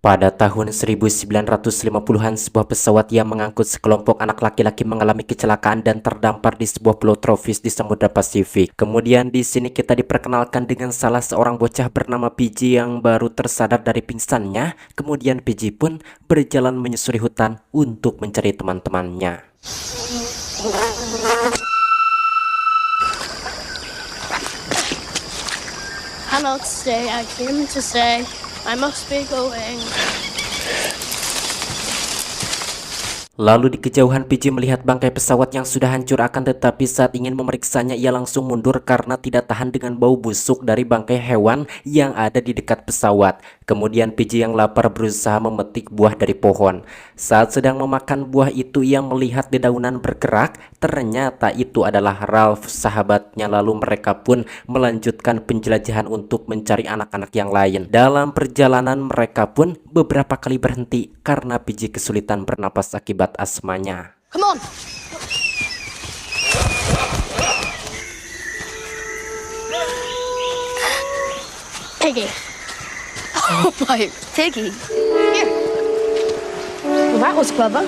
Pada tahun 1950-an, sebuah pesawat yang mengangkut sekelompok anak laki-laki mengalami kecelakaan dan terdampar di sebuah pulau tropis di Samudra Pasifik. Kemudian di sini kita diperkenalkan dengan salah seorang bocah bernama PJ yang baru tersadar dari pingsannya. Kemudian PJ pun berjalan menyusuri hutan untuk mencari teman-temannya. Hello, today I came to say I must be going. Lalu di kejauhan PJ melihat bangkai pesawat yang sudah hancur, akan tetapi saat ingin memeriksanya ia langsung mundur karena tidak tahan dengan bau busuk dari bangkai hewan yang ada di dekat pesawat. Kemudian PJ yang lapar berusaha memetik buah dari pohon. Saat sedang memakan buah itu ia melihat dedaunan bergerak. Ternyata itu adalah Ralph, sahabatnya. Lalu mereka pun melanjutkan penjelajahan untuk mencari anak-anak yang lain. Dalam perjalanan mereka pun beberapa kali berhenti karena PJ kesulitan bernapas akibat asmanya. Come on. Piggy. Oh my piggy. Here. Well, that was clever.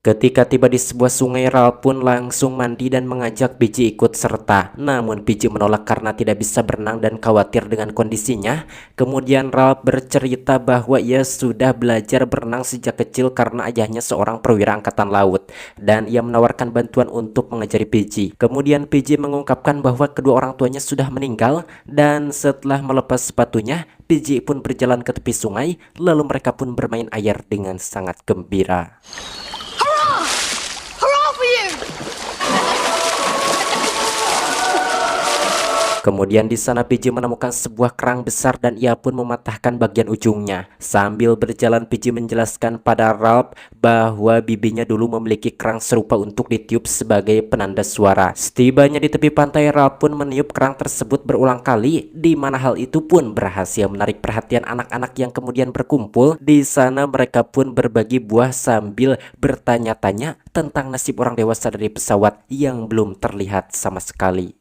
Ketika tiba di sebuah sungai, Ralph pun langsung mandi dan mengajak PJ ikut serta. Namun PJ menolak karena tidak bisa berenang dan khawatir dengan kondisinya. Kemudian Ralph bercerita bahwa ia sudah belajar berenang sejak kecil karena ayahnya seorang perwira angkatan laut, dan ia menawarkan bantuan untuk mengajari PJ. Kemudian PJ mengungkapkan bahwa kedua orang tuanya sudah meninggal, dan setelah melepas sepatunya, PJ pun berjalan ke tepi sungai. Lalu mereka pun bermain air dengan sangat gembira. Kemudian di sana PJ menemukan sebuah kerang besar dan ia pun mematahkan bagian ujungnya. Sambil berjalan PJ menjelaskan pada Ralph bahwa bibinya dulu memiliki kerang serupa untuk ditiup sebagai penanda suara. Setibanya di tepi pantai, Ralph pun meniup kerang tersebut berulang kali, di mana hal itu pun berhasil menarik perhatian anak-anak yang kemudian berkumpul. Di sana mereka pun berbagi buah sambil bertanya-tanya tentang nasib orang dewasa dari pesawat yang belum terlihat sama sekali.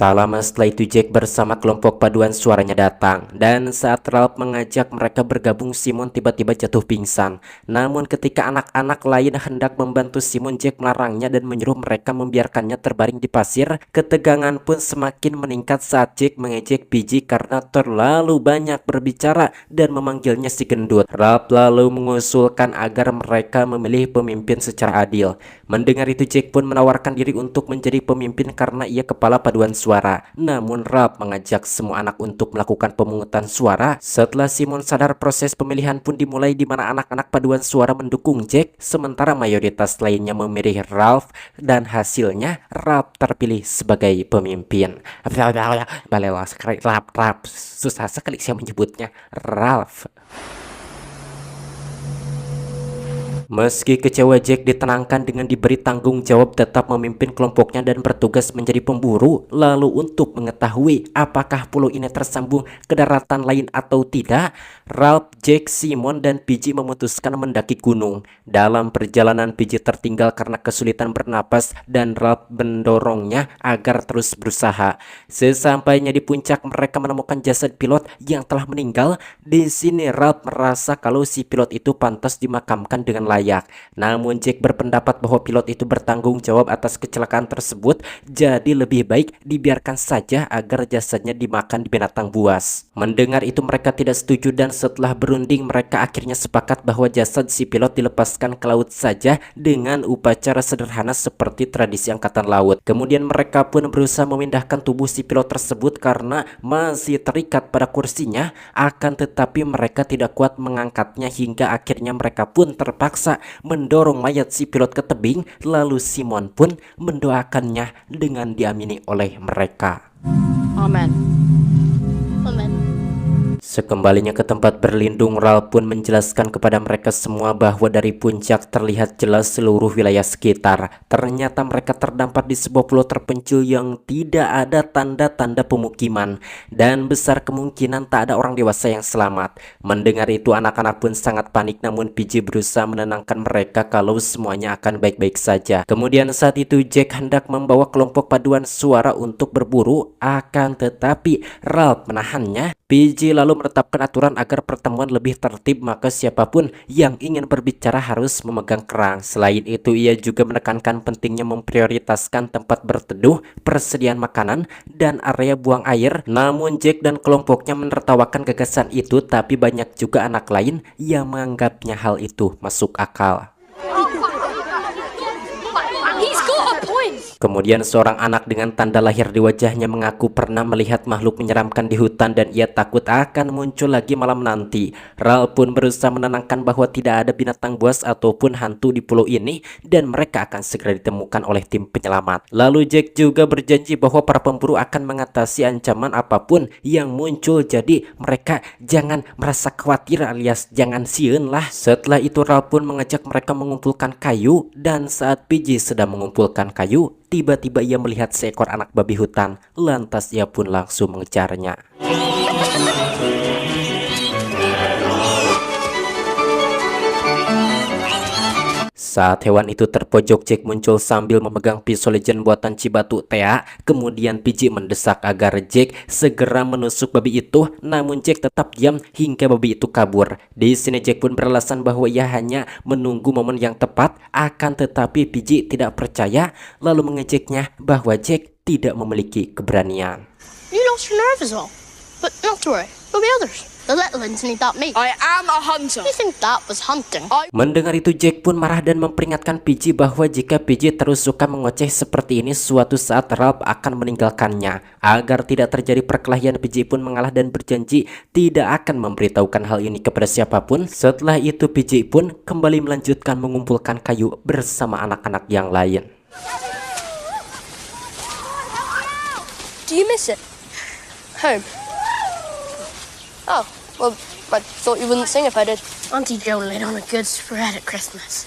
Tak lama setelah itu Jack bersama kelompok paduan suaranya datang, dan saat Ralph mengajak mereka bergabung, Simon tiba-tiba jatuh pingsan. Namun ketika anak-anak lain hendak membantu Simon, Jack melarangnya dan menyuruh mereka membiarkannya terbaring di pasir. Ketegangan pun semakin meningkat saat Jack mengejek PJ karena terlalu banyak berbicara dan memanggilnya si gendut. Ralph lalu mengusulkan agar mereka memilih pemimpin secara adil. Mendengar itu Jack pun menawarkan diri untuk menjadi pemimpin karena ia kepala paduan suara. Namun Ralph mengajak semua anak untuk melakukan pemungutan suara. Setelah Simon sadar, proses pemilihan pun dimulai di mana anak-anak paduan suara mendukung Jack, sementara mayoritas lainnya memilih Ralph, dan hasilnya Ralph terpilih sebagai pemimpin. Ralph, susah sekali saya menyebutnya. Ralph. Meski kecewa, Jack ditenangkan dengan diberi tanggung jawab tetap memimpin kelompoknya dan bertugas menjadi pemburu. Lalu untuk mengetahui apakah pulau ini tersambung ke daratan lain atau tidak, Ralph, Jack, Simon, dan PJ memutuskan mendaki gunung. Dalam perjalanan PJ tertinggal karena kesulitan bernapas dan Ralph mendorongnya agar terus berusaha. Sesampainya di puncak, mereka menemukan jasad pilot yang telah meninggal. Di sini Ralph merasa kalau si pilot itu pantas dimakamkan dengan layak. Namun Jack berpendapat bahwa pilot itu bertanggung jawab atas kecelakaan tersebut, jadi lebih baik dibiarkan saja agar jasadnya dimakan di binatang buas. Mendengar itu mereka tidak setuju, dan setelah berunding mereka akhirnya sepakat bahwa jasad si pilot dilepaskan ke laut saja dengan upacara sederhana seperti tradisi angkatan laut. Kemudian mereka pun berusaha memindahkan tubuh si pilot tersebut karena masih terikat pada kursinya, akan tetapi mereka tidak kuat mengangkatnya hingga akhirnya mereka pun terpaksa mendorong mayat si pilot ke tebing. Lalu Simon pun mendoakannya dengan diamini oleh mereka. Amen. Amen. Sekembalinya ke tempat berlindung, Ralph pun menjelaskan kepada mereka semua bahwa dari puncak terlihat jelas seluruh wilayah sekitar. Ternyata mereka terdampar di sebuah pulau terpencil yang tidak ada tanda-tanda pemukiman, dan besar kemungkinan tak ada orang dewasa yang selamat. Mendengar itu anak-anak pun sangat panik, namun PJ berusaha menenangkan mereka kalau semuanya akan baik-baik saja. Kemudian saat itu Jack hendak membawa kelompok paduan suara untuk berburu, akan tetapi Ralph menahannya. PJ lalu menetapkan aturan agar pertemuan lebih tertib, maka siapapun yang ingin berbicara harus memegang kerang. Selain itu ia juga menekankan pentingnya memprioritaskan tempat berteduh, persediaan makanan, dan area buang air. Namun Jack dan kelompoknya menertawakan gagasan itu, tapi banyak juga anak lain yang menganggapnya hal itu masuk akal. Kemudian seorang anak dengan tanda lahir di wajahnya mengaku pernah melihat makhluk menyeramkan di hutan dan ia takut akan muncul lagi malam nanti. Ralph pun berusaha menenangkan bahwa tidak ada binatang buas ataupun hantu di pulau ini dan mereka akan segera ditemukan oleh tim penyelamat. Lalu Jack juga berjanji bahwa para pemburu akan mengatasi ancaman apapun yang muncul, jadi mereka jangan merasa khawatir alias jangan sieun lah. Setelah itu Ralph pun mengajak mereka mengumpulkan kayu, dan saat PJ sedang mengumpulkan kayu, tiba-tiba ia melihat seekor anak babi hutan, lantas ia pun langsung mengejarnya. Saat hewan itu terpojok, Jack muncul sambil memegang pisau legend buatan Cibatu Tea. Kemudian PJ mendesak agar Jack segera menusuk babi itu, namun Jack tetap diam hingga babi itu kabur. Di sini Jack pun beralasan bahwa ia hanya menunggu momen yang tepat, akan tetapi PJ tidak percaya, lalu mengejeknya bahwa Jack tidak memiliki keberanian. You lost your nerve as well. But not to worry, there'll be others. The little ones need that meat. I am a hunter. You think that was hunting? Mendengar itu Jack pun marah dan memperingatkan PJ bahwa jika PJ terus suka mengoceh seperti ini, suatu saat Ralph akan meninggalkannya. Agar tidak terjadi perkelahian, PJ pun mengalah dan berjanji tidak akan memberitahukan hal ini kepada siapapun. Setelah itu PJ pun kembali melanjutkan mengumpulkan kayu bersama anak-anak yang lain. Do you miss it? Home? Oh, well, I thought you wouldn't sing if I did. Auntie Jo laid on a good spread at Christmas.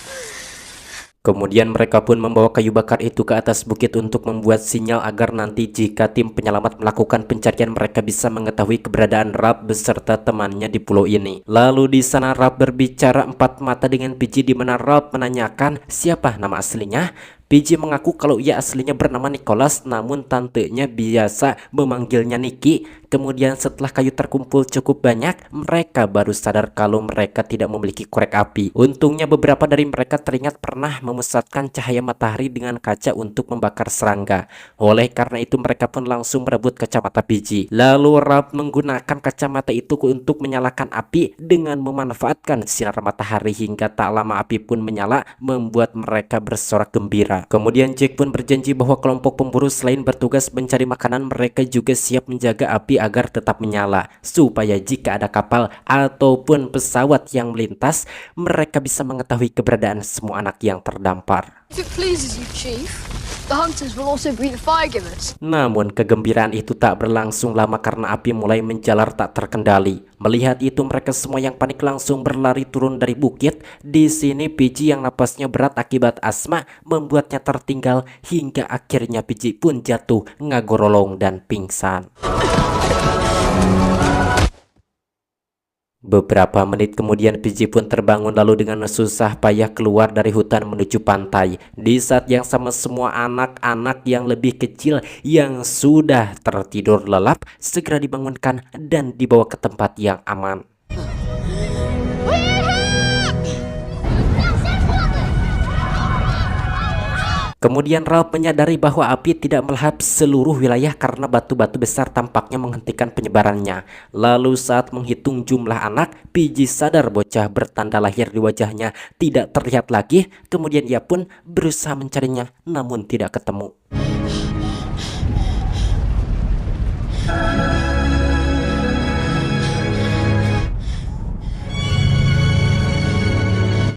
Kemudian mereka pun membawa kayu bakar itu ke atas bukit untuk membuat sinyal agar nanti jika tim penyelamat melakukan pencarian mereka bisa mengetahui keberadaan Ralph beserta temannya di pulau ini. Lalu di sana Ralph berbicara empat mata dengan PJ, di mana Ralph menanyakan siapa nama aslinya. PJ mengaku kalau ia aslinya bernama Nicholas, namun tantenya biasa memanggilnya Nikki. Kemudian setelah kayu terkumpul cukup banyak, mereka baru sadar kalau mereka tidak memiliki korek api. Untungnya beberapa dari mereka teringat pernah memusatkan cahaya matahari dengan kaca untuk membakar serangga. Oleh karena itu mereka pun langsung merebut kacamata PJ. Lalu Ralph menggunakan kacamata itu untuk menyalakan api dengan memanfaatkan sinar matahari hingga tak lama api pun menyala, membuat mereka bersorak gembira. Kemudian Jack pun berjanji bahwa kelompok pemburu selain bertugas mencari makanan, mereka juga siap menjaga api agar tetap menyala, supaya jika ada kapal ataupun pesawat yang melintas, mereka bisa mengetahui keberadaan semua anak yang terdampar. If it pleases you, Chief, the hunters will also be the firegivers. Namun kegembiraan itu tak berlangsung lama karena api mulai menjalar tak terkendali. Melihat itu mereka semua yang panik langsung berlari turun dari bukit. Di sini PJ yang napasnya berat akibat asma membuatnya tertinggal hingga akhirnya PJ pun jatuh ngagorolong dan pingsan. Beberapa menit kemudian PJ pun terbangun lalu dengan susah payah keluar dari hutan menuju pantai. Di saat yang sama semua anak-anak yang lebih kecil yang sudah tertidur lelap segera dibangunkan dan dibawa ke tempat yang aman. Kemudian Ralph menyadari bahwa api tidak melahap seluruh wilayah karena batu-batu besar tampaknya menghentikan penyebarannya. Lalu saat menghitung jumlah anak, PJ sadar bocah bertanda lahir di wajahnya tidak terlihat lagi. Kemudian ia pun berusaha mencarinya namun tidak ketemu.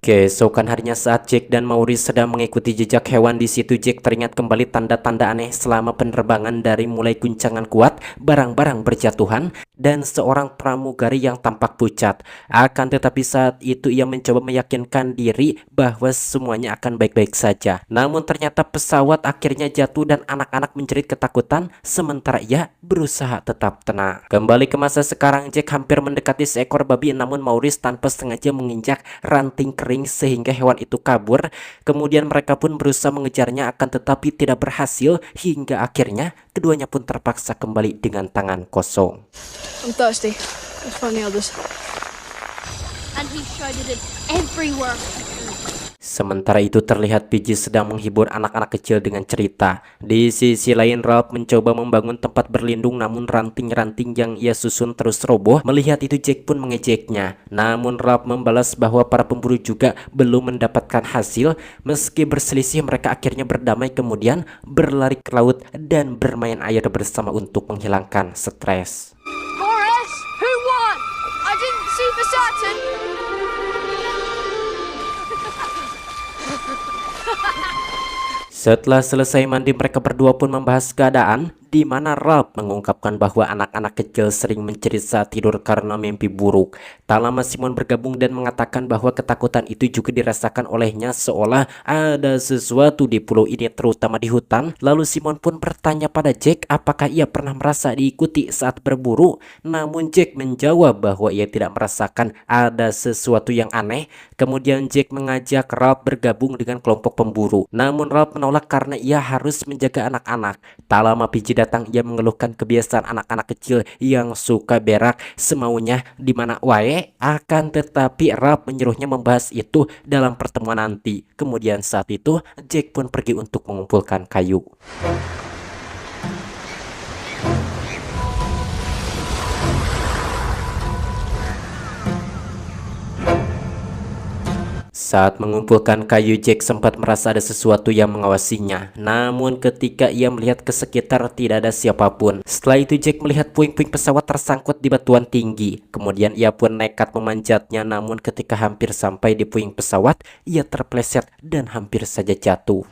Keesokan harinya saat Jack dan Maurice sedang mengikuti jejak hewan, di situ Jack teringat kembali tanda-tanda aneh selama penerbangan, dari mulai guncangan kuat, barang-barang berjatuhan, dan seorang pramugari yang tampak pucat. Akan tetapi saat itu ia mencoba meyakinkan diri bahwa semuanya akan baik-baik saja. Namun ternyata pesawat akhirnya jatuh dan anak-anak menjerit ketakutan sementara ia berusaha tetap tenang. Kembali ke masa sekarang, Jack hampir mendekati seekor babi, namun Maurice tanpa sengaja menginjak ranting kering sehingga hewan itu kabur. Kemudian mereka pun berusaha mengejarnya akan tetapi tidak berhasil hingga akhirnya keduanya pun terpaksa kembali dengan tangan kosong. I'm thirsty. Let's find the others. And he showed it everywhere. Sementara itu terlihat PJ sedang menghibur anak-anak kecil dengan cerita. Di sisi lain Ralph mencoba membangun tempat berlindung, namun ranting-ranting yang ia susun terus roboh. Melihat itu Jack pun mengejeknya. Namun Ralph membalas bahwa para pemburu juga belum mendapatkan hasil. Meski berselisih mereka akhirnya berdamai kemudian berlari ke laut dan bermain air bersama untuk menghilangkan stres. Morris, who won? I didn't see for certain. Setelah selesai mandi, mereka berdua pun membahas keadaan, di mana Ralph mengungkapkan bahwa anak-anak kecil sering menjerit saat tidur karena mimpi buruk. Tak lama Simon bergabung dan mengatakan bahwa ketakutan itu juga dirasakan olehnya, seolah ada sesuatu di pulau ini terutama di hutan. Lalu Simon pun bertanya pada Jack apakah ia pernah merasa diikuti saat berburu. Namun Jack menjawab bahwa ia tidak merasakan ada sesuatu yang aneh. Kemudian Jack mengajak Ralph bergabung dengan kelompok pemburu. Namun Ralph menolak karena ia harus menjaga anak-anak. Tak lama PJ datang, ia mengeluhkan kebiasaan anak-anak kecil yang suka berak semaunya di mana wae. Akan tetapi Ralph menyuruhnya membahas itu dalam pertemuan nanti. Kemudian saat itu Jack pun pergi untuk mengumpulkan kayu. Saat mengumpulkan kayu, Jack sempat merasa ada sesuatu yang mengawasinya. Namun ketika ia melihat ke sekitar tidak ada siapapun. Setelah itu Jack melihat puing-puing pesawat tersangkut di batuan tinggi. Kemudian ia pun nekat memanjatnya, namun ketika hampir sampai di puing pesawat, ia terpleset dan hampir saja jatuh.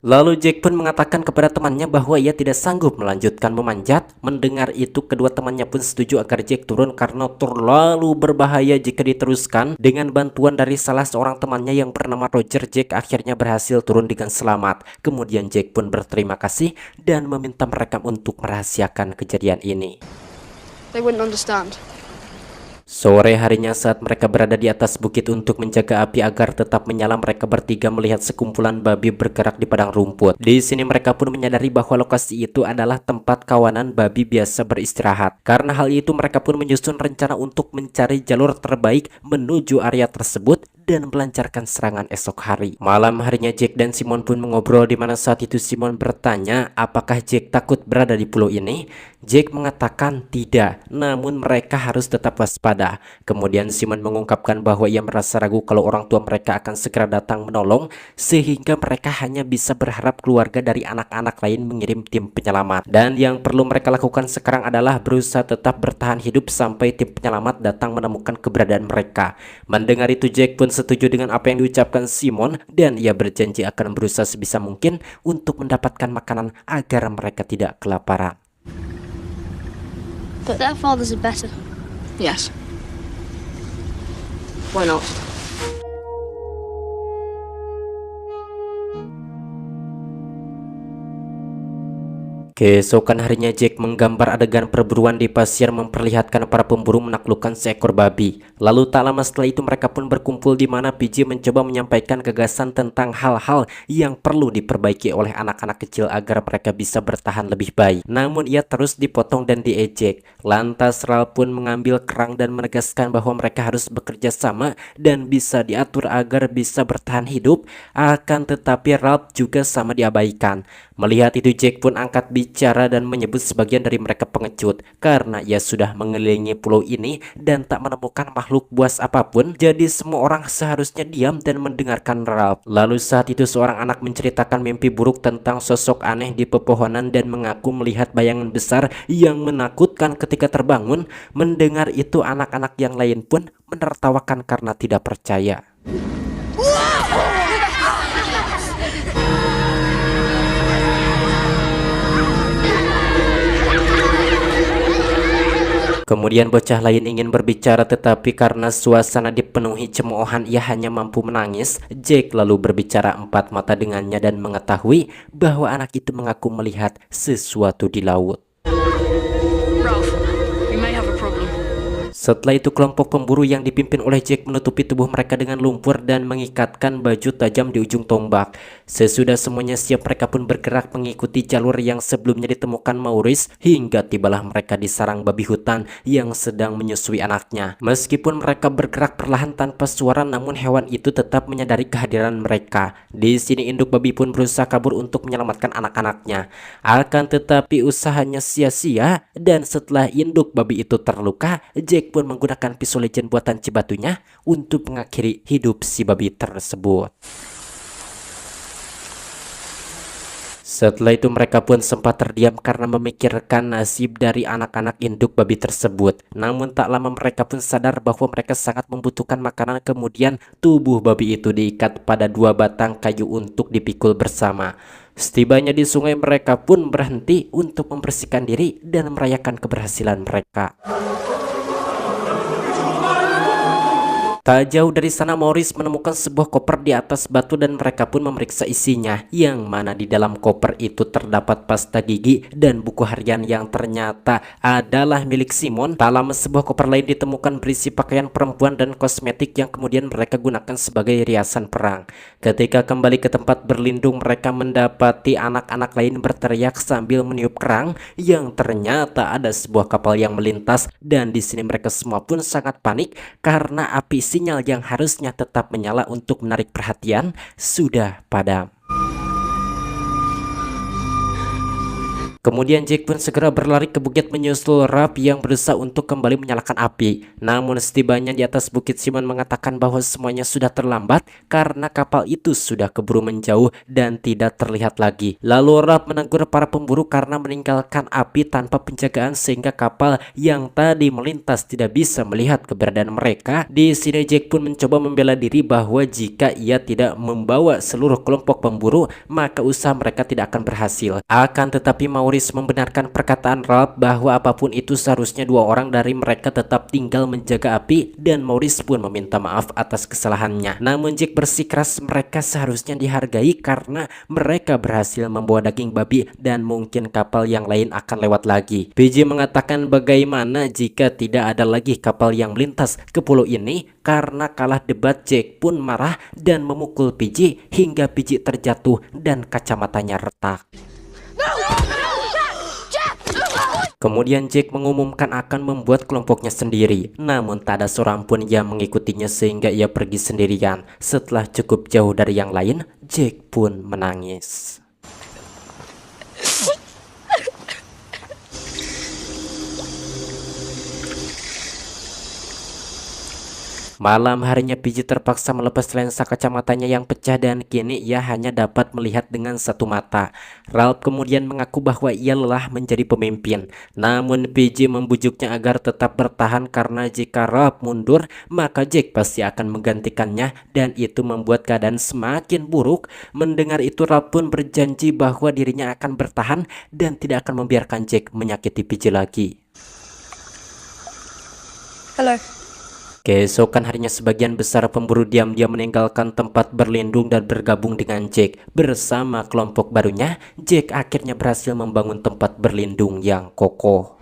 Lalu Jack pun mengatakan kepada temannya bahwa ia tidak sanggup melanjutkan memanjat. Mendengar itu kedua temannya pun setuju agar Jack turun karena terlalu berbahaya jika diteruskan. Dengan bantuan dari salah seorang temannya yang bernama Roger, Jack akhirnya berhasil turun dengan selamat. Kemudian Jack pun berterima kasih dan meminta mereka untuk merahasiakan kejadian ini. They wouldn't understand. Sore harinya saat mereka berada di atas bukit untuk menjaga api agar tetap menyala, mereka bertiga melihat sekumpulan babi bergerak di padang rumput. Di sini mereka pun menyadari bahwa lokasi itu adalah tempat kawanan babi biasa beristirahat. Karena hal itu mereka pun menyusun rencana untuk mencari jalur terbaik menuju area tersebut dan melancarkan serangan esok hari. Malam harinya Jack dan Simon pun mengobrol, di mana saat itu Simon bertanya apakah Jack takut berada di pulau ini. Jack mengatakan tidak, namun mereka harus tetap waspada. Kemudian Simon mengungkapkan bahwa ia merasa ragu kalau orang tua mereka akan segera datang menolong, sehingga mereka hanya bisa berharap keluarga dari anak-anak lain mengirim tim penyelamat. Dan yang perlu mereka lakukan sekarang adalah berusaha tetap bertahan hidup sampai tim penyelamat datang menemukan keberadaan mereka. Mendengar itu Jack pun setuju dengan apa yang diucapkan Simon dan ia berjanji akan berusaha sebisa mungkin untuk mendapatkan makanan agar mereka tidak kelaparan. But their fathers are better. Yes. Why not? Keesokan harinya Jack menggambar adegan perburuan di pasir memperlihatkan para pemburu menaklukkan seekor babi. Lalu tak lama setelah itu mereka pun berkumpul, di mana PJ mencoba menyampaikan gagasan tentang hal-hal yang perlu diperbaiki oleh anak-anak kecil agar mereka bisa bertahan lebih baik. Namun ia terus dipotong dan diejek. Lantas Ralph pun mengambil kerang dan menegaskan bahwa mereka harus bekerja sama dan bisa diatur agar bisa bertahan hidup. Akan tetapi Ralph juga sama diabaikan. Melihat itu Jack pun angkat bicara berbicara dan menyebut sebagian dari mereka pengecut karena ia sudah mengelilingi pulau ini dan tak menemukan makhluk buas apapun. Jadi semua orang seharusnya diam dan mendengarkan Ralph. Lalu saat itu seorang anak menceritakan mimpi buruk tentang sosok aneh di pepohonan dan mengaku melihat bayangan besar yang menakutkan ketika terbangun. Mendengar itu anak-anak yang lain pun menertawakan karena tidak percaya. Kemudian bocah lain ingin berbicara tetapi karena suasana dipenuhi cemoohan ia hanya mampu menangis. Jake lalu berbicara empat mata dengannya dan mengetahui bahwa anak itu mengaku melihat sesuatu di laut. Ralph, we may have a problem. Setelah itu kelompok pemburu yang dipimpin oleh Jake menutupi tubuh mereka dengan lumpur dan mengikatkan baju tajam di ujung tombak. Sesudah semuanya siap mereka pun bergerak mengikuti jalur yang sebelumnya ditemukan Maurice hingga tibalah mereka di sarang babi hutan yang sedang menyusui anaknya. Meskipun mereka bergerak perlahan tanpa suara namun hewan itu tetap menyadari kehadiran mereka. Di sini induk babi pun berusaha kabur untuk menyelamatkan anak-anaknya. Akan tetapi usahanya sia-sia dan setelah induk babi itu terluka, Jake pun menggunakan pisau legend buatan Cibatunya untuk mengakhiri hidup si babi tersebut. Setelah itu mereka pun sempat terdiam karena memikirkan nasib dari anak-anak induk babi tersebut. Namun tak lama mereka pun sadar bahwa mereka sangat membutuhkan makanan. Kemudian tubuh babi itu diikat pada dua batang kayu untuk dipikul bersama. Setibanya di sungai mereka pun berhenti untuk membersihkan diri dan merayakan keberhasilan mereka. Tak jauh dari sana Maurice menemukan sebuah koper di atas batu dan mereka pun memeriksa isinya, yang mana di dalam koper itu terdapat pasta gigi dan buku harian yang ternyata adalah milik Simon. Tak lama sebuah koper lain ditemukan berisi pakaian perempuan dan kosmetik yang kemudian mereka gunakan sebagai riasan perang. Ketika kembali ke tempat berlindung mereka mendapati anak-anak lain berteriak sambil meniup kerang yang ternyata ada sebuah kapal yang melintas, dan di sini mereka semua pun sangat panik karena api sinyal yang harusnya tetap menyala untuk menarik perhatian sudah padam. Kemudian Jake pun segera berlari ke bukit menyusul Ralph yang berusaha untuk kembali menyalakan api. Namun setibanya di atas bukit Simon mengatakan bahwa semuanya sudah terlambat karena kapal itu sudah keburu menjauh dan tidak terlihat lagi. Lalu Ralph menegur para pemburu karena meninggalkan api tanpa penjagaan sehingga kapal yang tadi melintas tidak bisa melihat keberadaan mereka. Di sini Jake pun mencoba membela diri bahwa jika ia tidak membawa seluruh kelompok pemburu maka usaha mereka tidak akan berhasil. Akan tetapi Maurice membenarkan perkataan Ralph bahwa apapun itu seharusnya dua orang dari mereka tetap tinggal menjaga api, dan Maurice pun meminta maaf atas kesalahannya. Namun Jake bersikeras mereka seharusnya dihargai karena mereka berhasil membawa daging babi dan mungkin kapal yang lain akan lewat lagi. PJ mengatakan bagaimana jika tidak ada lagi kapal yang melintas ke pulau ini. Karena kalah debat Jake pun marah dan memukul PJ hingga PJ terjatuh dan kacamatanya retak. Kemudian Jake mengumumkan akan membuat kelompoknya sendiri. Namun tak ada seorang pun yang mengikutinya sehingga ia pergi sendirian. Setelah cukup jauh dari yang lain, Jake pun menangis. Malam harinya PJ terpaksa melepas lensa kacamatanya yang pecah dan kini ia hanya dapat melihat dengan satu mata. Ralph kemudian mengaku bahwa ia lelah menjadi pemimpin. Namun PJ membujuknya agar tetap bertahan karena jika Ralph mundur maka Jake pasti akan menggantikannya dan itu membuat keadaan semakin buruk. Mendengar itu Ralph pun berjanji bahwa dirinya akan bertahan dan tidak akan membiarkan Jake menyakiti PJ lagi. Hello. Keesokan harinya sebagian besar pemburu diam-diam meninggalkan tempat berlindung dan bergabung dengan Jake. Bersama kelompok barunya, Jake akhirnya berhasil membangun tempat berlindung yang kokoh.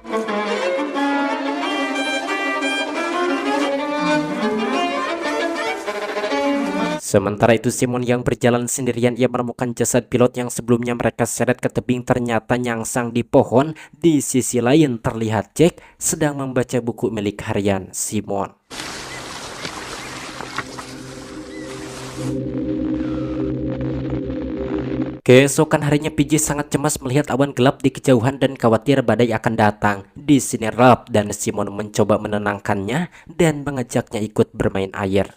Sementara itu Simon yang berjalan sendirian, ia menemukan jasad pilot yang sebelumnya mereka seret ke tebing ternyata nyangsang di pohon. Di sisi lain terlihat Jake sedang membaca buku milik harian Simon. Keesokan harinya PJ sangat cemas melihat awan gelap di kejauhan dan khawatir badai akan datang. Di sini Rob dan Simon mencoba menenangkannya dan mengajaknya ikut bermain air.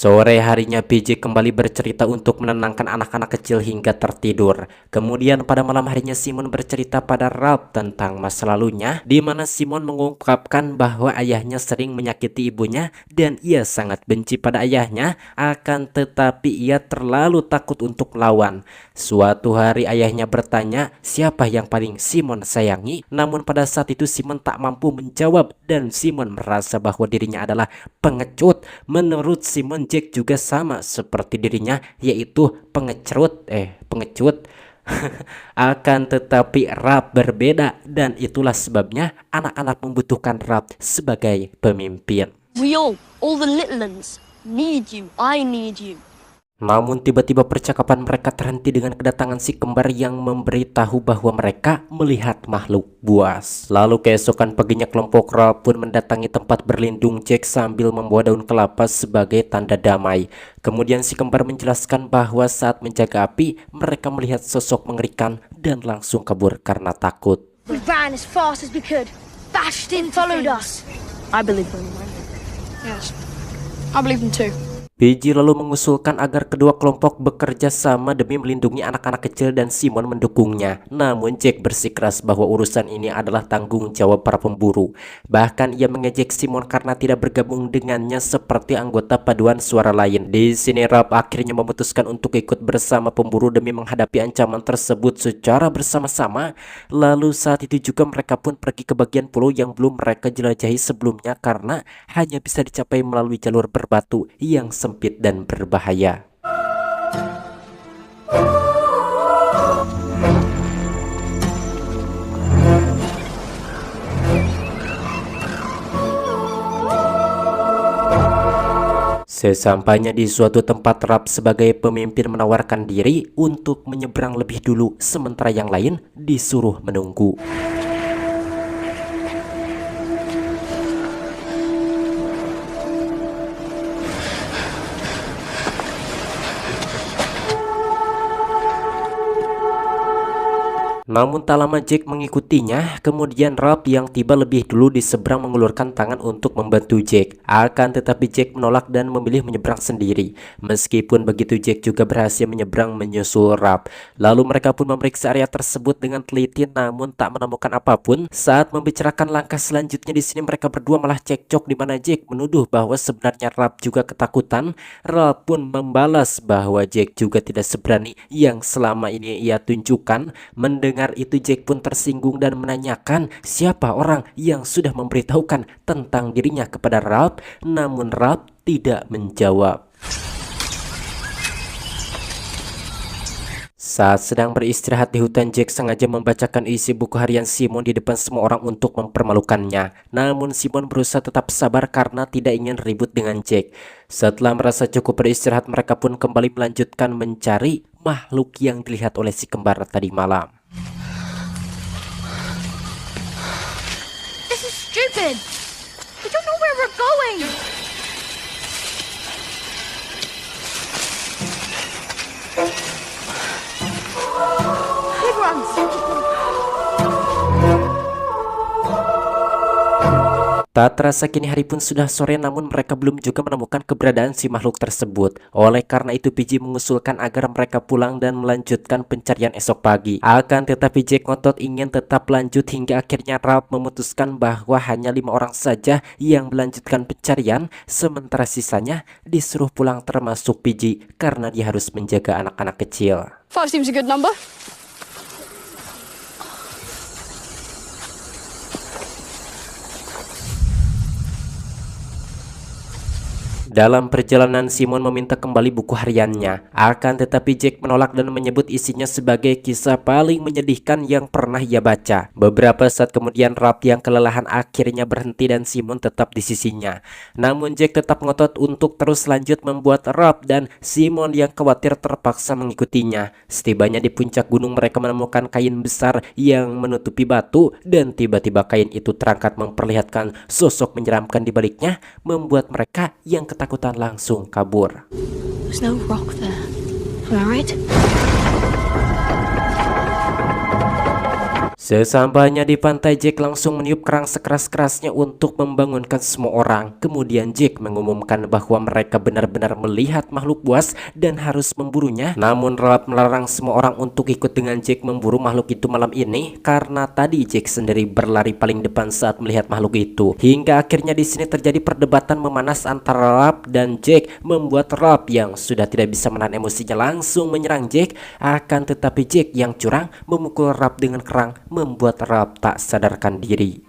Sore harinya PJ kembali bercerita untuk menenangkan anak-anak kecil hingga tertidur. Kemudian pada malam harinya Simon bercerita pada Rob tentang masa lalunya, di mana Simon mengungkapkan bahwa ayahnya sering menyakiti ibunya dan ia sangat benci pada ayahnya, akan tetapi ia terlalu takut untuk melawan. Suatu hari ayahnya bertanya siapa yang paling Simon sayangi, namun pada saat itu Simon tak mampu menjawab dan Simon merasa bahwa dirinya adalah pengecut. Menurut Simon, Jack juga sama seperti dirinya, yaitu pengecut. Akan tetapi Rob berbeda dan itulah sebabnya anak-anak membutuhkan Rob sebagai pemimpin. We all the little ones, need you. I need you. Namun tiba-tiba percakapan mereka terhenti dengan kedatangan si kembar yang memberitahu bahwa mereka melihat makhluk buas. Lalu keesokan paginya kelompok Rob pun mendatangi tempat berlindung Jack sambil membawa daun kelapa sebagai tanda damai. Kemudian si kembar menjelaskan bahwa saat menjaga api mereka melihat sosok mengerikan dan langsung kabur karena takut. We ran as fast as we could, bashed in, followed us. I believe them. Yes, I believe them too. PJ lalu mengusulkan agar kedua kelompok bekerja sama demi melindungi anak-anak kecil dan Simon mendukungnya. Namun Jack bersikeras bahwa urusan ini adalah tanggung jawab para pemburu. Bahkan ia mengejek Simon karena tidak bergabung dengannya seperti anggota paduan suara lain. Di sini Rob akhirnya memutuskan untuk ikut bersama pemburu demi menghadapi ancaman tersebut secara bersama-sama. Lalu saat itu juga mereka pun pergi ke bagian pulau yang belum mereka jelajahi sebelumnya karena hanya bisa dicapai melalui jalur berbatu yang sempit dan berbahaya. Sesampainya di suatu tempat, Rob sebagai pemimpin menawarkan diri untuk menyeberang lebih dulu, sementara yang lain disuruh menunggu. Namun tak lama Jack mengikutinya, kemudian Rob yang tiba lebih dulu di seberang mengulurkan tangan untuk membantu Jack. Akan tetapi Jack menolak dan memilih menyeberang sendiri. Meskipun begitu Jack juga berhasil menyeberang menyusul Rob. Lalu mereka pun memeriksa area tersebut dengan teliti namun tak menemukan apapun. Saat membicarakan langkah selanjutnya di sini mereka berdua malah cekcok di mana Jack menuduh bahwa sebenarnya Rob juga ketakutan. Rob pun membalas bahwa Jack juga tidak seberani yang selama ini ia tunjukkan. Mendengar itu Jack pun tersinggung dan menanyakan siapa orang yang sudah memberitahukan tentang dirinya kepada Rob, namun Rob tidak menjawab. Saat sedang beristirahat di hutan, Jack sengaja membacakan isi buku harian Simon di depan semua orang untuk mempermalukannya. Namun Simon berusaha tetap sabar karena tidak ingin ribut dengan Jack. Setelah merasa cukup beristirahat, mereka pun kembali melanjutkan mencari makhluk yang dilihat oleh si kembar tadi malam. This is stupid. We don't know where we're going. Big ones. Tak terasa kini hari pun sudah sore, namun mereka belum juga menemukan keberadaan si makhluk tersebut. Oleh karena itu PJ mengusulkan agar mereka pulang dan melanjutkan pencarian esok pagi. Akan tetapi Jack ngotot ingin tetap lanjut hingga akhirnya Rob memutuskan bahwa hanya 5 orang saja yang melanjutkan pencarian, sementara sisanya disuruh pulang termasuk PJ karena dia harus menjaga anak-anak kecil. 5 seems a good number. Dalam perjalanan Simon meminta kembali buku hariannya. Akan tetapi Jack menolak dan menyebut isinya sebagai kisah paling menyedihkan yang pernah ia baca. Beberapa saat kemudian Rob yang kelelahan akhirnya berhenti dan Simon tetap di sisinya. Namun Jack tetap ngotot untuk terus lanjut membuat Rob dan Simon yang khawatir terpaksa mengikutinya. Setibanya di puncak gunung mereka menemukan kain besar yang menutupi batu dan tiba-tiba kain itu terangkat memperlihatkan sosok menyeramkan di baliknya, membuat mereka yang ketakutan ketakutan langsung kabur. There's no rock there. Am I right? Sesampainya di pantai, Jack langsung meniup kerang sekeras-kerasnya untuk membangunkan semua orang. Kemudian Jack mengumumkan bahwa mereka benar-benar melihat makhluk buas dan harus memburunya. Namun Ralph melarang semua orang untuk ikut dengan Jack memburu makhluk itu malam ini karena tadi Jack sendiri berlari paling depan saat melihat makhluk itu. Hingga akhirnya di sini terjadi perdebatan memanas antara Ralph dan Jack, membuat Ralph yang sudah tidak bisa menahan emosinya langsung menyerang Jack. Akan tetapi Jack yang curang memukul Ralph dengan kerang, membuat Ralph tak sadarkan diri.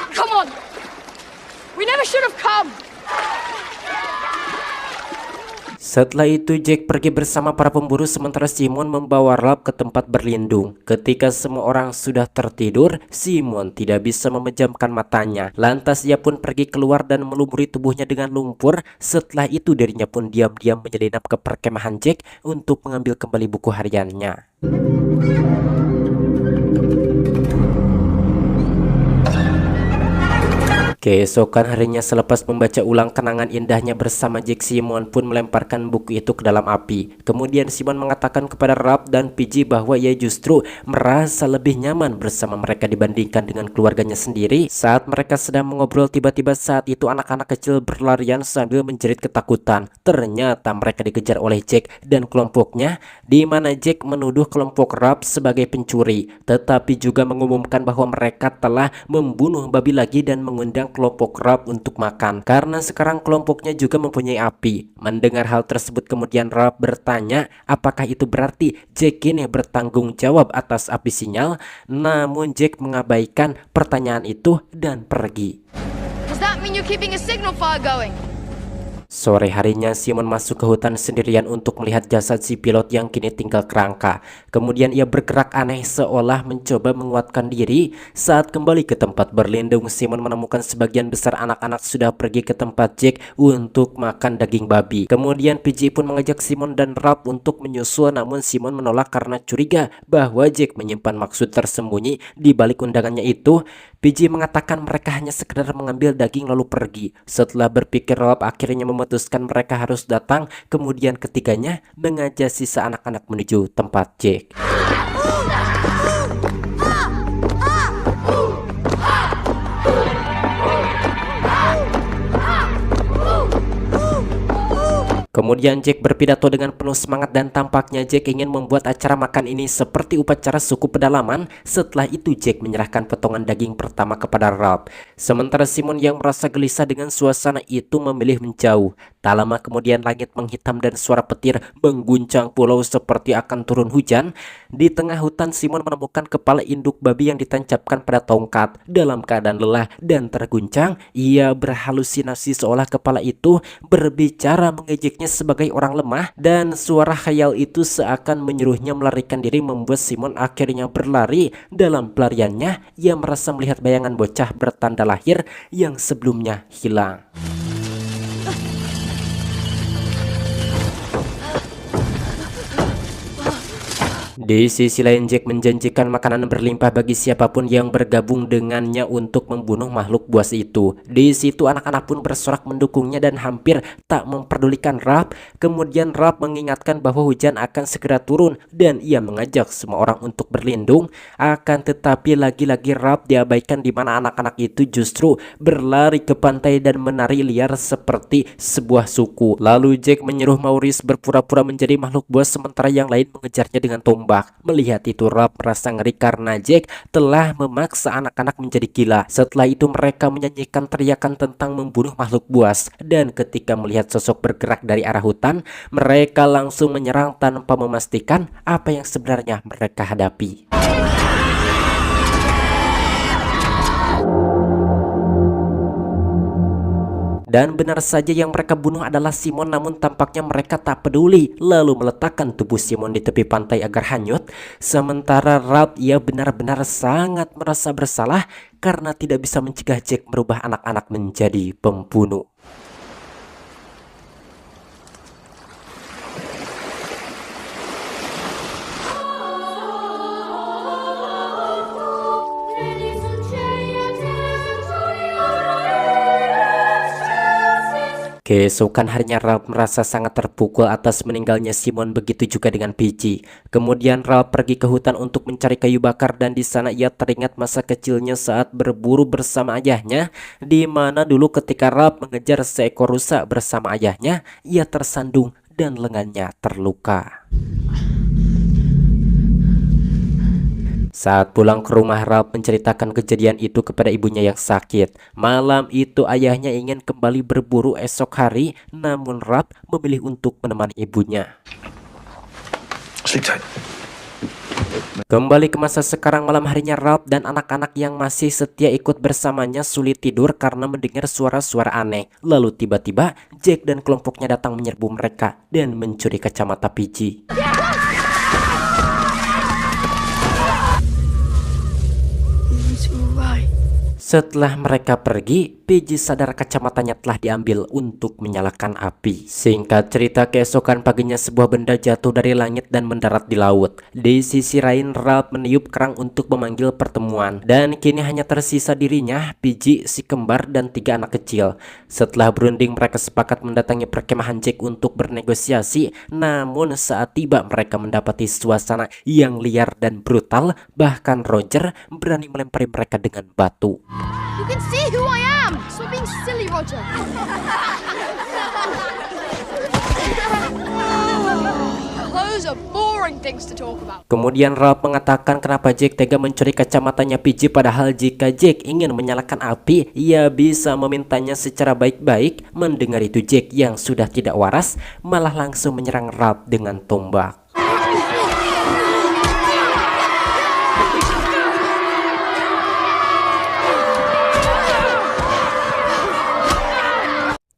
Come on! We never should have come! Setelah itu Jack pergi bersama para pemburu sementara Simon membawa Ralph ke tempat berlindung. Ketika semua orang sudah tertidur, Simon tidak bisa memejamkan matanya. Lantas ia pun pergi keluar dan melumuri tubuhnya dengan lumpur. Setelah itu dirinya pun diam-diam menyelinap ke perkemahan Jack untuk mengambil kembali buku hariannya. Keesokan harinya selepas membaca ulang kenangan indahnya bersama Jack, Simon pun melemparkan buku itu ke dalam api. Kemudian Simon mengatakan kepada Ralph dan PG bahwa ia justru merasa lebih nyaman bersama mereka dibandingkan dengan keluarganya sendiri. Saat mereka sedang mengobrol, tiba-tiba saat itu anak-anak kecil berlarian sambil menjerit ketakutan. Ternyata mereka dikejar oleh Jack dan kelompoknya, di mana Jack menuduh kelompok Ralph sebagai pencuri, tetapi juga mengumumkan bahwa mereka telah membunuh babi lagi dan mengundang kelompok Ralph untuk makan karena sekarang kelompoknya juga mempunyai api. Mendengar hal tersebut kemudian Ralph bertanya apakah itu berarti Jack ini bertanggung jawab atas api sinyal. Namun Jack mengabaikan pertanyaan itu dan pergi. Does that mean you're keeping a signal fire going? Sore harinya Simon masuk ke hutan sendirian untuk melihat jasad si pilot yang kini tinggal kerangka. Kemudian ia bergerak aneh seolah mencoba menguatkan diri. Saat kembali ke tempat berlindung, Simon menemukan sebagian besar anak-anak sudah pergi ke tempat Jack untuk makan daging babi. Kemudian PJ pun mengajak Simon dan Ralph untuk menyusul, namun Simon menolak karena curiga bahwa Jack menyimpan maksud tersembunyi di balik undangannya itu. PJ mengatakan mereka hanya sekedar mengambil daging lalu pergi. Setelah berpikir, Ralph akhirnya memutuskan mereka harus datang. Kemudian ketiganya mengajak sisa anak-anak menuju tempat Jack. Kemudian Jack berpidato dengan penuh semangat dan tampaknya Jack ingin membuat acara makan ini seperti upacara suku pedalaman. Setelah itu Jack menyerahkan potongan daging pertama kepada Ralph. Sementara Simon yang merasa gelisah dengan suasana itu memilih menjauh. Tak lama kemudian langit menghitam dan suara petir mengguncang pulau seperti akan turun hujan. Di tengah hutan Simon menemukan kepala induk babi yang ditancapkan pada tongkat. Dalam keadaan lelah dan terguncang, ia berhalusinasi seolah kepala itu berbicara mengejeknya sebagai orang lemah, dan suara khayal itu seakan menyuruhnya melarikan diri membuat Simon akhirnya berlari. Dalam pelariannya ia merasa melihat bayangan bocah bertanda lahir yang sebelumnya hilang. Di sisi lain Jack menjanjikan makanan berlimpah bagi siapapun yang bergabung dengannya untuk membunuh makhluk buas itu. Di situ anak-anak pun bersorak mendukungnya dan hampir tak memperdulikan Ralph. Kemudian Ralph mengingatkan bahwa hujan akan segera turun dan ia mengajak semua orang untuk berlindung. Akan tetapi lagi-lagi Ralph diabaikan, di mana anak-anak itu justru berlari ke pantai dan menari liar seperti sebuah suku. Lalu Jack menyuruh Maurice berpura-pura menjadi makhluk buas sementara yang lain mengejarnya dengan tombak. Melihat itu Ralph merasa ngeri karena Jack telah memaksa anak-anak menjadi gila. Setelah itu mereka menyanyikan teriakan tentang membunuh makhluk buas, dan ketika melihat sosok bergerak dari arah hutan, mereka langsung menyerang tanpa memastikan apa yang sebenarnya mereka hadapi. Dan benar saja yang mereka bunuh adalah Simon, namun tampaknya mereka tak peduli, lalu meletakkan tubuh Simon di tepi pantai agar hanyut. Sementara Ralph ia benar-benar sangat merasa bersalah karena tidak bisa mencegah Jack merubah anak-anak menjadi pembunuh. Keesokan harinya Ralph merasa sangat terpukul atas meninggalnya Simon, begitu juga dengan PG. Kemudian Ralph pergi ke hutan untuk mencari kayu bakar dan di sana ia teringat masa kecilnya saat berburu bersama ayahnya, di mana dulu ketika Ralph mengejar seekor rusa bersama ayahnya, ia tersandung dan lengannya terluka. Saat pulang ke rumah, Ralph menceritakan kejadian itu kepada ibunya yang sakit. Malam itu ayahnya ingin kembali berburu esok hari, namun Ralph memilih untuk menemani ibunya. Sleep tight. Kembali ke masa sekarang, malam harinya Ralph dan anak-anak yang masih setia ikut bersamanya sulit tidur karena mendengar suara-suara aneh. Lalu tiba-tiba Jack dan kelompoknya datang menyerbu mereka dan mencuri kacamata PG. He's right. Setelah mereka pergi, PG sadar kacamatanya telah diambil untuk menyalakan api. Singkat cerita, keesokan paginya sebuah benda jatuh dari langit dan mendarat di laut. Di sisi lain, Ralph meniup kerang untuk memanggil pertemuan. Dan kini hanya tersisa dirinya, PG, si kembar, dan 3 anak kecil. Setelah berunding, mereka sepakat mendatangi perkemahan Jack untuk bernegosiasi. Namun saat tiba, mereka mendapati suasana yang liar dan brutal. Bahkan Roger berani melempari mereka dengan batu. You can see who I am! Stop being silly, Roger. Those are boring things to talk about. Kemudian Ralph mengatakan kenapa Jack tega mencuri kacamatanya PG, padahal jika Jack ingin menyalakan api, ia bisa memintanya secara baik-baik. Mendengar itu, Jack yang sudah tidak waras malah langsung menyerang Ralph dengan tombak.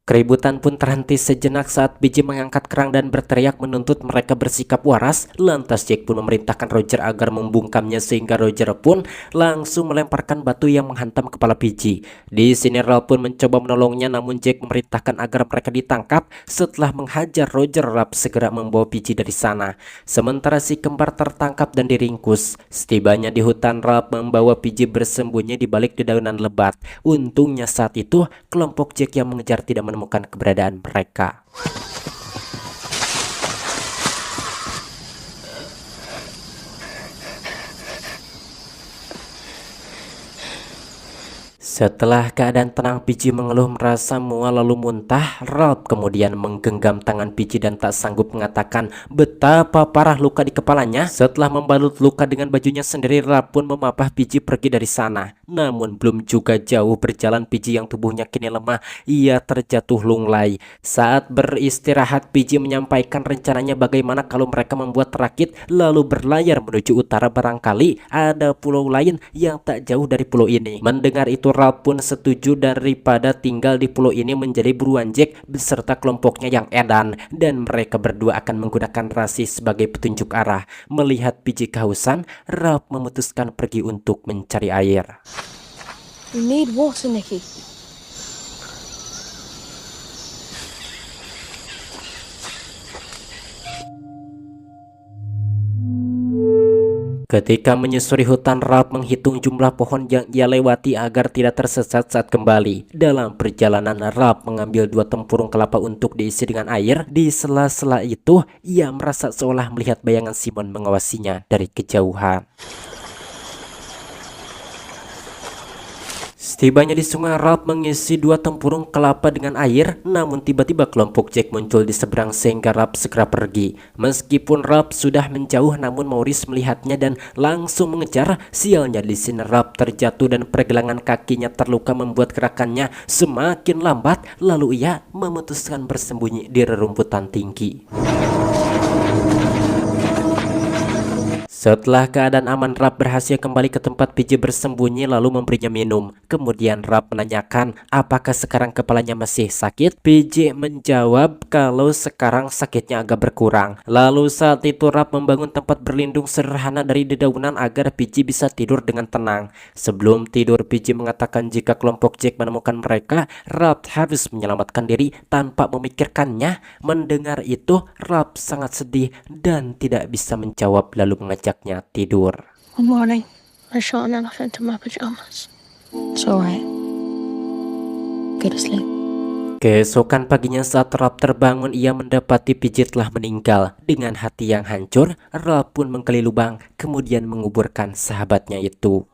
Keributan pun terhenti sejenak saat PG mengangkat kerang dan berteriak menuntut mereka bersikap waras. Lantas Jack pun memerintahkan Roger agar membungkamnya sehingga Roger pun langsung melemparkan batu yang menghantam kepala PG. Di sini Ralph pun mencoba menolongnya, namun Jack memerintahkan agar mereka ditangkap. Setelah menghajar Roger, Ralph segera membawa PG dari sana. Sementara si kembar tertangkap dan diringkus. Setibanya di hutan, Ralph membawa PG bersembunyi di balik dedaunan lebat. Untungnya saat itu kelompok Jack yang mengejar tidak menemukan keberadaan mereka. Setelah keadaan tenang, PG mengeluh merasa mual lalu muntah. Ralph kemudian menggenggam tangan PG dan tak sanggup mengatakan betapa parah luka di kepalanya. Setelah membalut luka dengan bajunya sendiri, Ralph pun memapah PG pergi dari sana. Namun belum juga jauh berjalan, PG yang tubuhnya kini lemah, ia terjatuh lunglai. Saat beristirahat, PG menyampaikan rencananya bagaimana kalau mereka membuat rakit lalu berlayar menuju utara, barangkali ada pulau lain yang tak jauh dari pulau ini. Mendengar itu, Ralph pun setuju daripada tinggal di pulau ini menjadi buruan Jack beserta kelompoknya yang edan, dan mereka berdua akan menggunakan rasi sebagai petunjuk arah. Melihat PG kehausan, Ralph memutuskan pergi untuk mencari air. We need water, Nicky. Ketika menyusuri hutan, Ralph menghitung jumlah pohon yang ia lewati agar tidak tersesat saat kembali. Dalam perjalanan, Ralph mengambil 2 tempurung kelapa untuk diisi dengan air. Di sela-sela itu, ia merasa seolah melihat bayangan Simon mengawasinya dari kejauhan. Setibanya di sungai, Ralph mengisi 2 tempurung kelapa dengan air. Namun tiba-tiba kelompok Jack muncul di seberang sehingga Ralph segera pergi. Meskipun Ralph sudah menjauh, namun Maurice melihatnya dan langsung mengejar. Sialnya di sini Ralph terjatuh dan pergelangan kakinya terluka membuat gerakannya semakin lambat. Lalu ia memutuskan bersembunyi di rerumputan tinggi. Setelah keadaan aman, Ralph berhasil kembali ke tempat PG bersembunyi lalu memberinya minum. Kemudian Ralph menanyakan apakah sekarang kepalanya masih sakit. PG menjawab kalau sekarang sakitnya agak berkurang. Lalu saat itu Ralph membangun tempat berlindung sederhana dari dedaunan agar PG bisa tidur dengan tenang. Sebelum tidur, PG mengatakan jika kelompok Jack menemukan mereka, Ralph harus menyelamatkan diri tanpa memikirkannya. Mendengar itu, Ralph sangat sedih dan tidak bisa menjawab lalu mengajaknya tidur. One morning, I shot an elephant in my pajamas. It's alright. Go to sleep. Keesokan paginya saat Ralph terbangun, ia mendapati PJ telah meninggal. Dengan hati yang hancur, Ralph pun menggali lubang, kemudian menguburkan sahabatnya itu.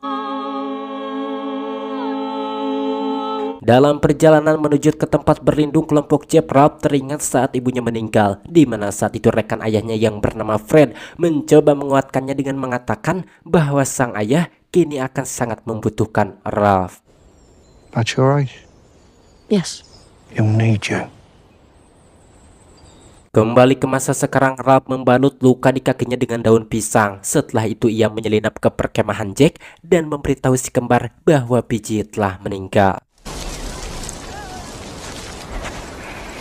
Dalam perjalanan menuju ke tempat berlindung kelompok Jeep, Ralph teringat saat ibunya meninggal, di mana saat itu rekan ayahnya yang bernama Fred mencoba menguatkannya dengan mengatakan bahwa sang ayah kini akan sangat membutuhkan Ralph. But you're right. Yes. He'll need you. Kembali ke masa sekarang, Ralph membalut luka di kakinya dengan daun pisang. Setelah itu ia menyelinap ke perkemahan Jack dan memberitahu si kembar bahwa PJ telah meninggal.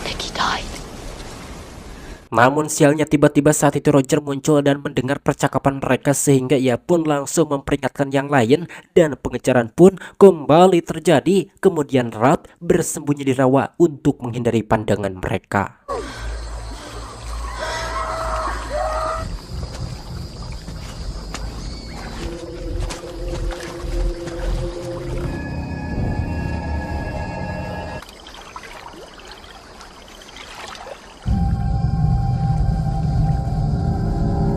Nicky died. Namun sialnya tiba-tiba saat itu Roger muncul dan mendengar percakapan mereka sehingga ia pun langsung memperingatkan yang lain dan pengejaran pun kembali terjadi. Kemudian Ralph bersembunyi di rawa untuk menghindari pandangan mereka.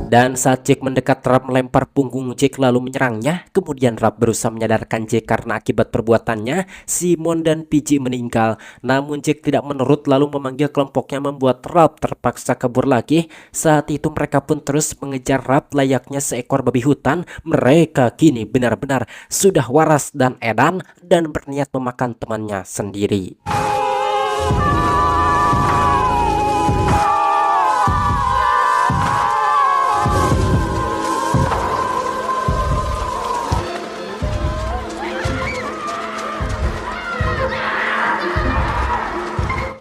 Dan saat Jack mendekat, Ralph melempar punggung Jack lalu menyerangnya. Kemudian Ralph berusaha menyadarkan Jack karena akibat perbuatannya Simon dan PJ meninggal. Namun Jack tidak menurut lalu memanggil kelompoknya, membuat Ralph terpaksa kabur lagi. Saat itu mereka pun terus mengejar Ralph layaknya seekor babi hutan. Mereka kini benar-benar sudah waras dan edan dan berniat memakan temannya sendiri.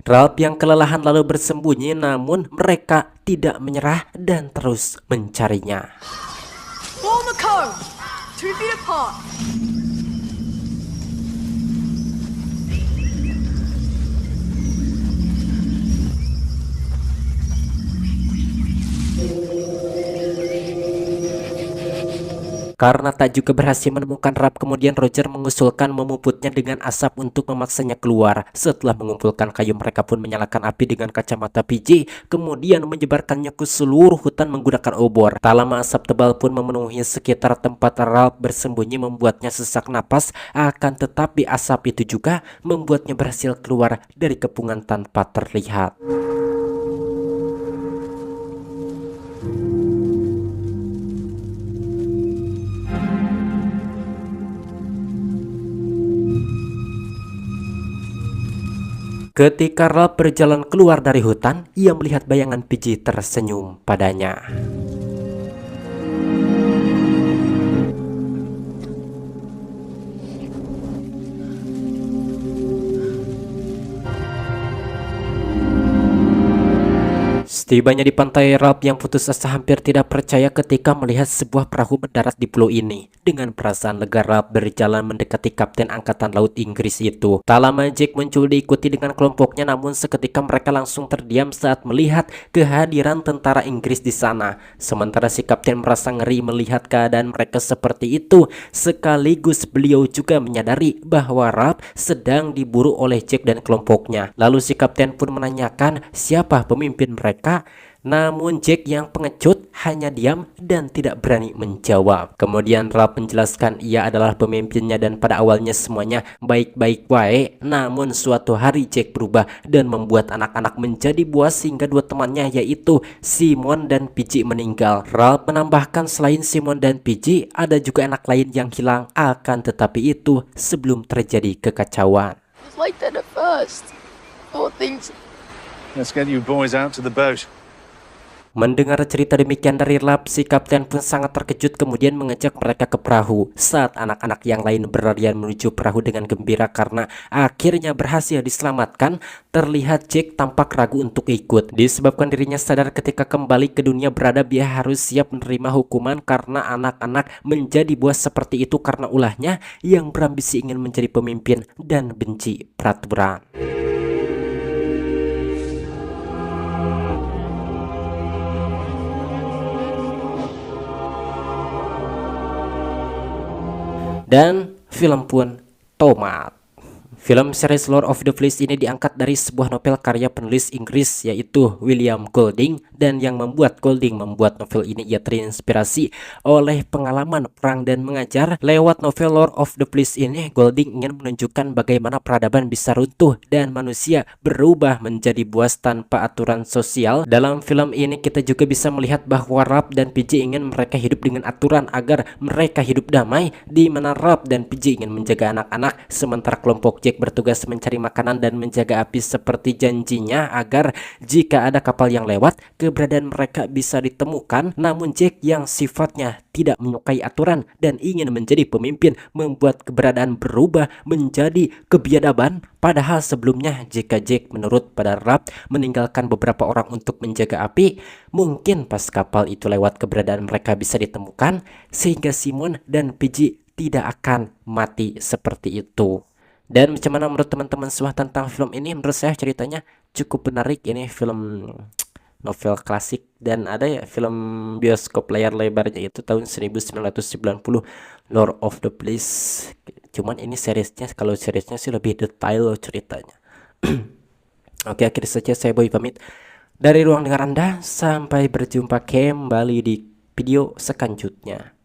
Ralph yang kelelahan lalu bersembunyi, namun mereka tidak menyerah dan terus mencarinya. Form a cone, 2 feet apart. Karena tak juga berhasil menemukan Ralph, kemudian Roger mengusulkan memuputnya dengan asap untuk memaksanya keluar. Setelah mengumpulkan kayu, mereka pun menyalakan api dengan kacamata PJ, kemudian menyebarkannya ke seluruh hutan menggunakan obor. Tak lama asap tebal pun memenuhi sekitar tempat Ralph bersembunyi, membuatnya sesak napas. Akan tetapi asap itu juga membuatnya berhasil keluar dari kepungan tanpa terlihat. Ketika Ralph berjalan keluar dari hutan, ia melihat bayangan PJ tersenyum padanya. Setibanya di pantai, Ralph yang putus asa hampir tidak percaya ketika melihat sebuah perahu mendarat di pulau ini. Dengan perasaan lega, Ralph berjalan mendekati Kapten Angkatan Laut Inggris itu. Tak lama Jack muncul diikuti dengan kelompoknya, namun seketika mereka langsung terdiam saat melihat kehadiran tentara Inggris di sana. Sementara si Kapten merasa ngeri melihat keadaan mereka seperti itu. Sekaligus beliau juga menyadari bahwa Ralph sedang diburu oleh Jack dan kelompoknya. Lalu si Kapten pun menanyakan siapa pemimpin mereka. Namun Jack yang pengecut hanya diam dan tidak berani menjawab. Kemudian Ralph menjelaskan ia adalah pemimpinnya dan pada awalnya semuanya baik-baik wae. Namun suatu hari Jack berubah dan membuat anak-anak menjadi buas sehingga dua temannya yaitu Simon dan PJ meninggal. Ralph menambahkan selain Simon dan PJ ada juga anak lain yang hilang, akan tetapi itu sebelum terjadi kekacauan. It's like that at first. Poor things. Let's get you boys out to the boat. Mendengar cerita demikian dari Ralph, si Kapten pun sangat terkejut kemudian mengajak mereka ke perahu. Saat anak-anak yang lain berlarian menuju perahu dengan gembira karena akhirnya berhasil diselamatkan, terlihat Jack tampak ragu untuk ikut. Disebabkan dirinya sadar ketika kembali ke dunia beradab dia harus siap menerima hukuman karena anak-anak menjadi buas seperti itu karena ulahnya yang berambisi ingin menjadi pemimpin dan benci peraturan. Dan film pun tamat. Film series Lord of the Flies ini diangkat dari sebuah novel karya penulis Inggris yaitu William Golding, dan yang membuat Golding membuat novel ini ia terinspirasi oleh pengalaman perang dan mengajar. Lewat novel Lord of the Flies ini, Golding ingin menunjukkan bagaimana peradaban bisa runtuh dan manusia berubah menjadi buas tanpa aturan sosial. Dalam film ini kita juga bisa melihat bahwa Ralph dan PJ ingin mereka hidup dengan aturan agar mereka hidup damai, di mana Ralph dan PJ ingin menjaga anak-anak, sementara kelompok Jack bertugas mencari makanan dan menjaga api seperti janjinya agar jika ada kapal yang lewat, keberadaan mereka bisa ditemukan. Namun Jack yang sifatnya tidak menyukai aturan dan ingin menjadi pemimpin membuat keberadaan berubah menjadi kebiadaban. Padahal sebelumnya jika Jack menurut pada Ralph meninggalkan beberapa orang untuk menjaga api, mungkin pas kapal itu lewat keberadaan mereka bisa ditemukan sehingga Simon dan PJ tidak akan mati seperti itu. Dan macam mana menurut teman-teman semua tentang film ini? Menurut saya ceritanya cukup menarik. Ini film novel klasik dan ada ya film bioskop layar lebarnya itu tahun 1990, Lord of the Flies. Cuman ini seriesnya, kalau seriesnya sih lebih detail ceritanya. Oke, akhirnya saja saya Boy pamit dari ruang dengar Anda. Sampai berjumpa kembali di video selanjutnya.